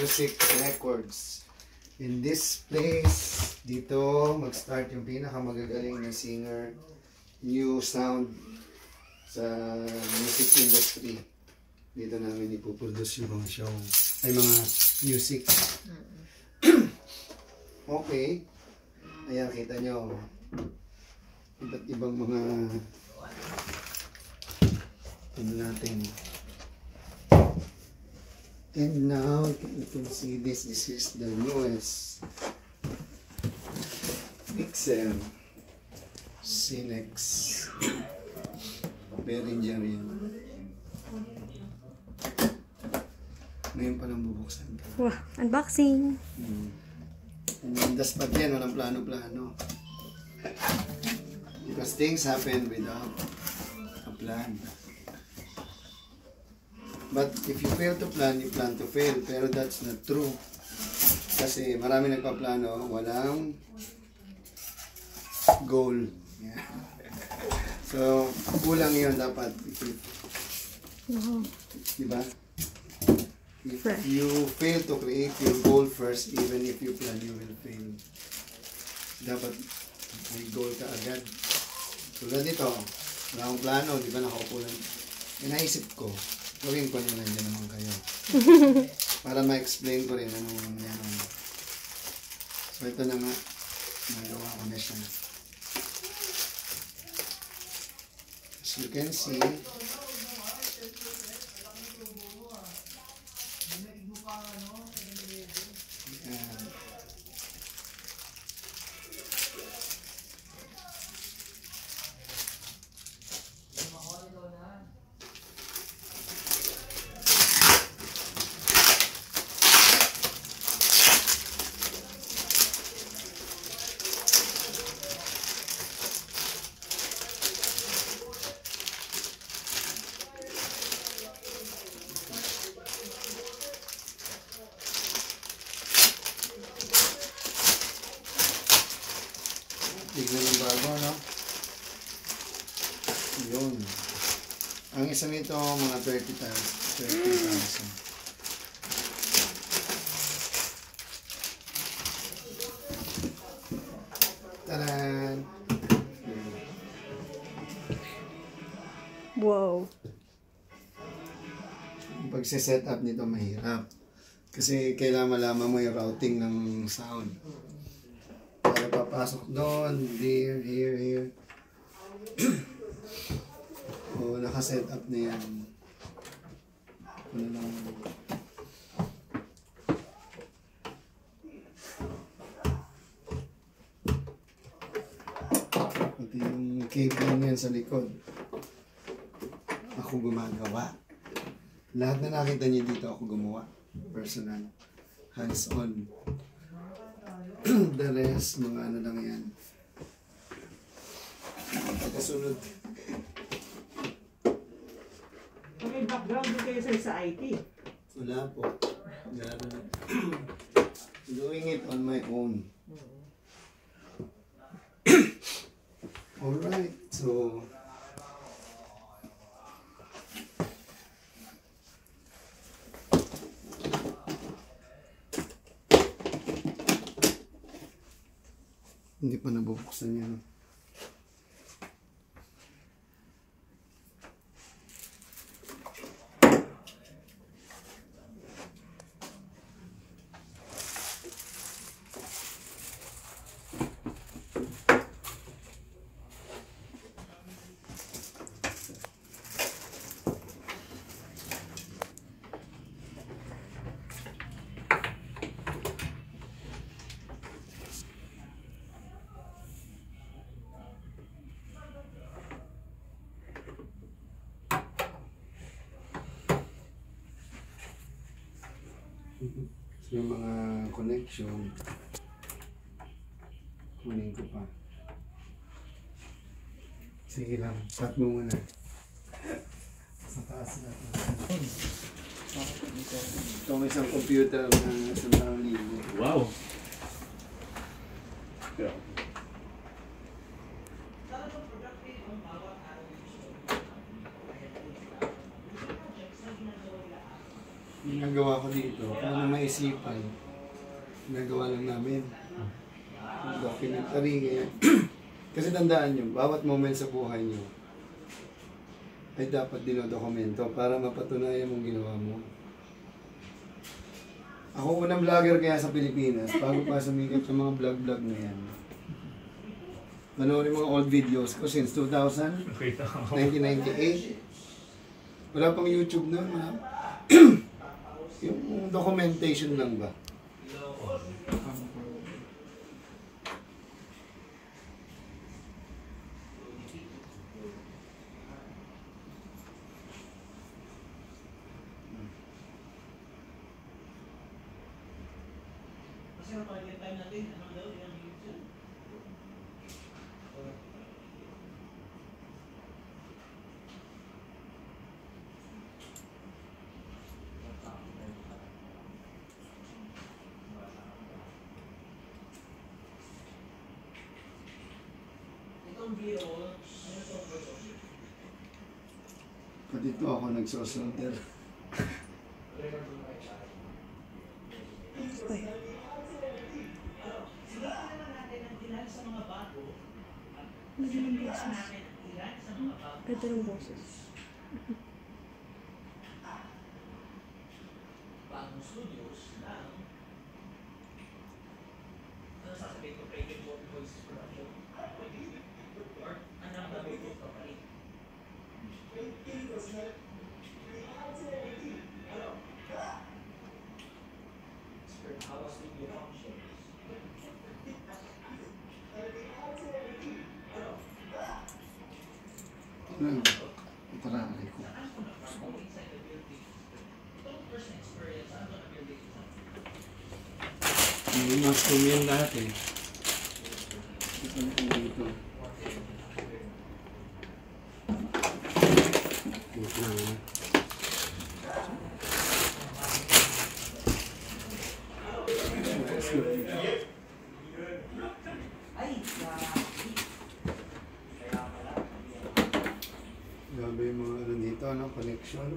Music Records. In this place, dito mag-start yung pinakamagagaling na singer, new sound sa music industry. Dito namin ipuproduce yung mga show, ay mga music. Okay. Ayan, kita nyo. Iba't ibang mga ano natin. And now, you can see this. This is the newest Pixel Cinex Behringer yan. Ngayon pa lang bubuksan ka. Wow, unboxing! And that's pa yan, walang plano-plano. Because things happen without a plan. But if you fail to plan, you plan to fail. Pero that's not true. Kasi marami nagpaplano, walang goal. Yeah. So, kulang yun dapat. Diba? If you fail to create your goal first, even if you plan, you will fail. Dapat may goal ka agad. Tulad nito, wala akong plano, di ba nakaupo lang. Naisip ko, gawin ko nyo nandiyan naman kayo. Para ma-explain ko rin anong nangyari. So ito na nga, nagawa ko na siya. As you can see, tignan yung bago, no? Yun. Ang isa nito, mga 30,000. Taran! Wow! Yung pagsiset up nito mahirap. Kasi kailangan malaman mo yung routing ng sound. Para papasok doon, here, here. O, nakaset up na yan. Ano lang. Pati yung cable niyan sa likod. Ako gumagawa. Lahat na nakita niyo dito ako gumawa. Personal. Hands-on. The rest, mga ano lang yan. Pagkasunod. May background din kayo sa IT? Wala po. Doing it on my own. Alright, so hindi pa nabubuksan yan. So, yung mga connection, kunin ko pa. Sige lang, start mo muna. Sa taas natin. Itong isang computer na 1,000,000. Wow! Yeah. Yung ginagawa ko dito, paano maisipan, ginagawa lang namin. Yung documentary, ganyan. Kasi tandaan nyo, bawat moment sa buhay nyo ay dapat dinodokumento para mapatunayan mong ginawa mo. Ako unang vlogger kaya sa Pilipinas, bago pa sumikat yung mga vlog-vlog na yan. Manoorin mga old videos ko since 2000, 1998. Wala pang YouTube noon, wala. Yung documentation lang ba? Dito ako nagsosolder. Ganda ng boses. Itaranay ko. May mas yan lahat eh. Ito na dito. Wait lang ah. Grabe yung mga ano dito, ano, connection.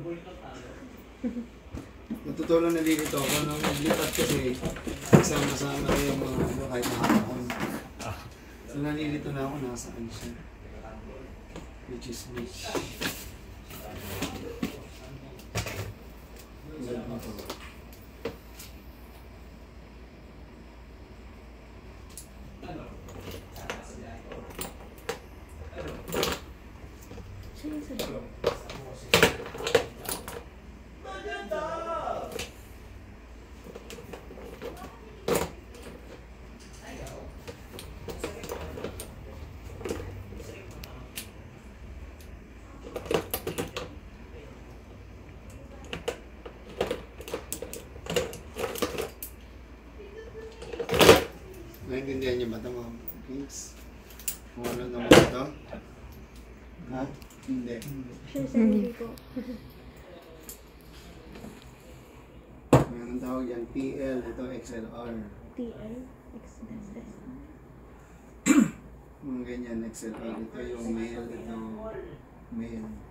Natutulang nalilito ako nung naglipat kasi sama-sama na yung mga ano, kahit nakakahon. So nalilito na ako nasaan siya. Which is which. Ganda ko. Siya yung sabi. Naintindihan niyo ba ito mga kids? Kung ano naman ito? Ha? Hindi. Siya yung sarili ko. Mayroon tawag yan, PL, ito XLR. TL, XSS. Mga ganyan, XLR. Ito yung male, ito male.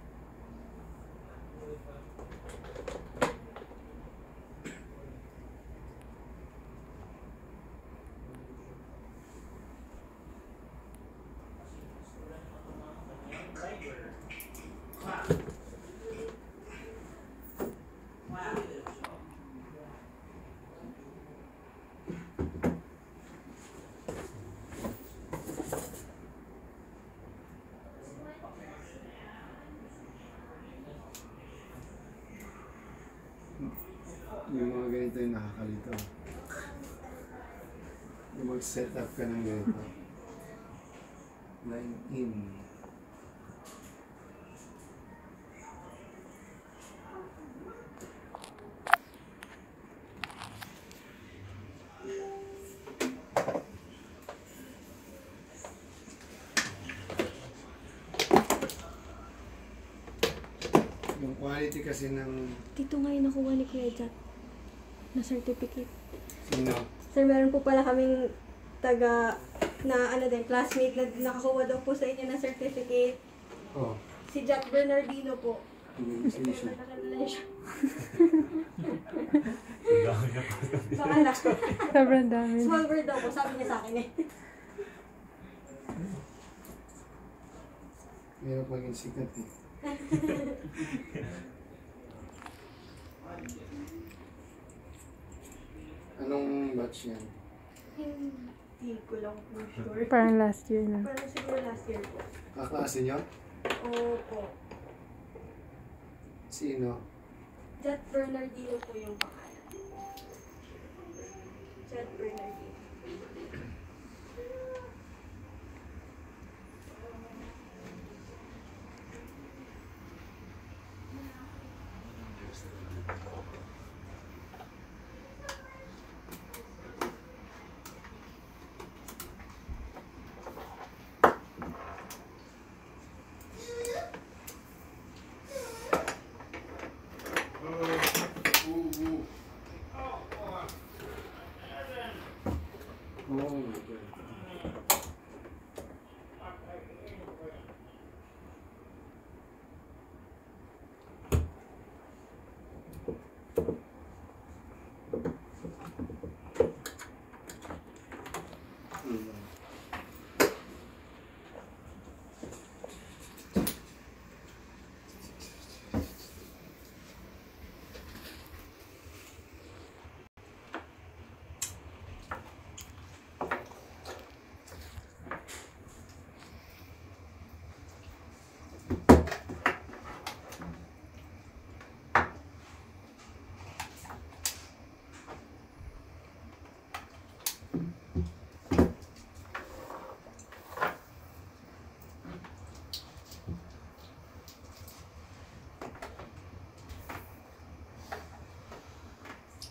Yung mga ganito yung nakakalito. Yung mag-set up ka ng ganito. Line in. Yung quality kasi ng Dito nga yung nakuha ni Kuya Jack na certificate. sino? Sir, meron po pala kaming taga na ano din, classmate na nakakuha daw po sa inyo na certificate. Oh. Si Jack Bernardino po. Solution. Baka lang. Sobrang dami. Small bird daw po, sabi niya sa akin eh. Meron maging sikat eh. Anong batch yan? Hindi ko lang po sure. Parang last year na. Parang siguro last year po. Kaklase nyo? Opo. Sino? Jet Bernardino po yung pangalan. Jet Bernardino. Oh my God.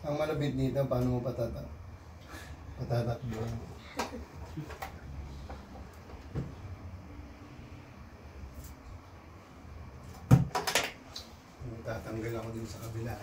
Ang malapit nito, paano mo patatakbo? Tatanggal ako din sa kabila.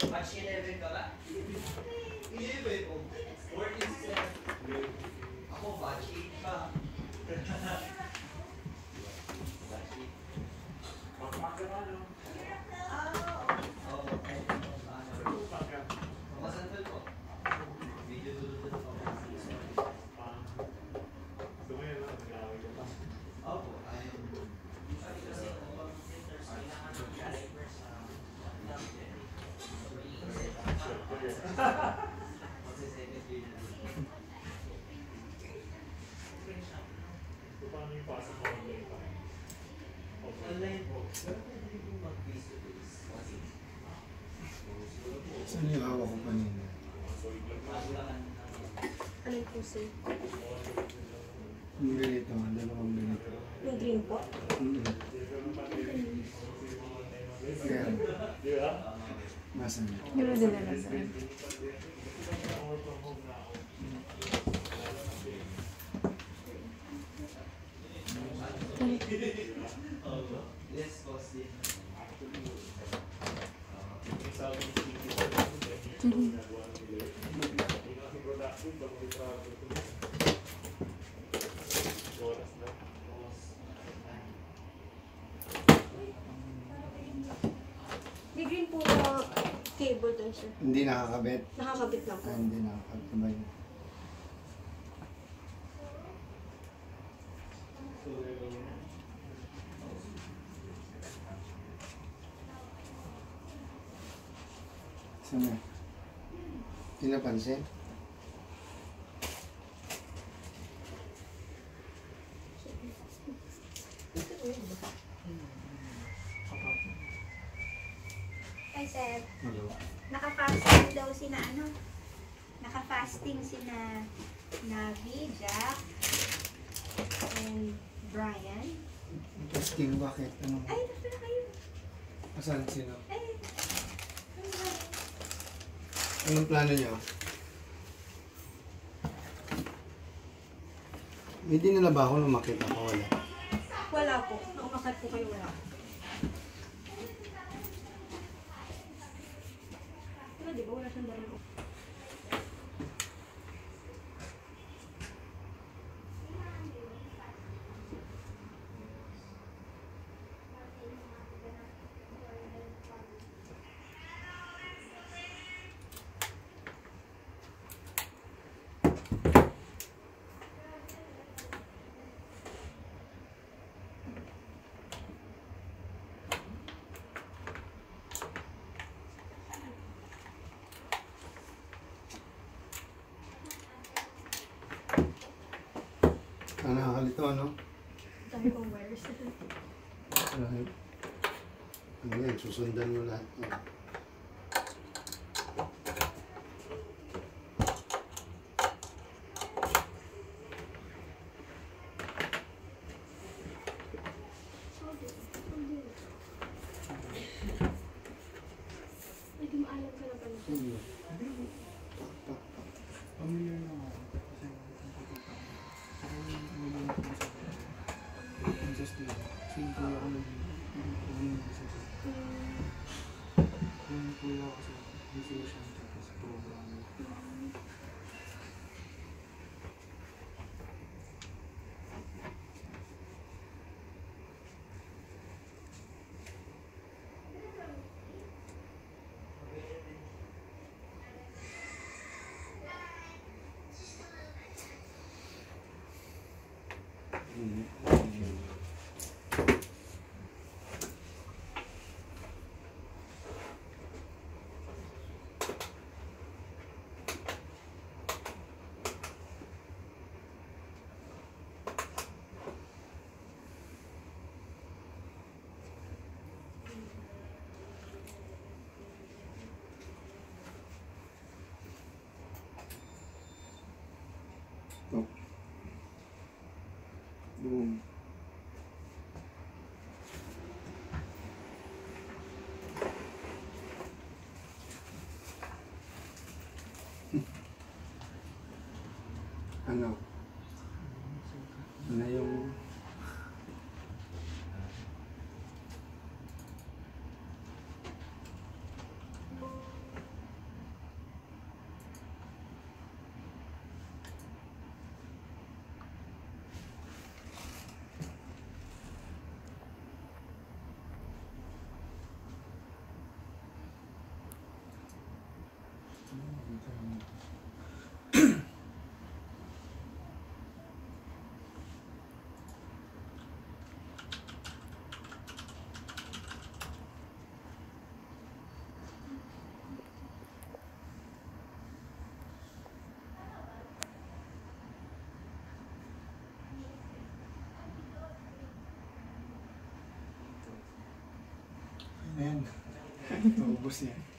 Batch 11 ka ba? 11 po. 14 ako batch 8 pa. Batch 8. Makasantol po. Video dududod po. Opo. Online po. Pero pwede po mag-face to face. Saan yung hawak ko kanina? Ano yung puso? Yung ganito, dalawang ganito. Yung green po? Kaya, nasa niya. Hindi mo din nalasan. Yes, costly. May green po na cable doon sir. Hindi nakakabit. Nakakabit lang po. Hindi nakakabit. Saan na? Pinapansin? Ay, sir. Hello. Naka-fasting daw sina ano? Naka-fasting sina Navi, Jack, and Brian. Testing, bakit? Ano? Ay, nasa na kayo? Asan sino? Ay, ano ba? Anong plano niyo? May dinala ba ako nung makita ko? Wala. Wala po. Nung umakat po kayo, wala. Pero di ba wala siyang dalawa? Ang nakakalito, ano? Dami kong wires. Ano yan, susundan mo lahat. Oh. Ay, di maalam ka na pala. Familiar na ako. Kasi saka yung nilunod ko sa Princess Day. Same kuya ako nag-iinig sa yung kuya ako sa musician tapos programmer. Boom. Ano? Ano yung... Ayan. Naubos yan.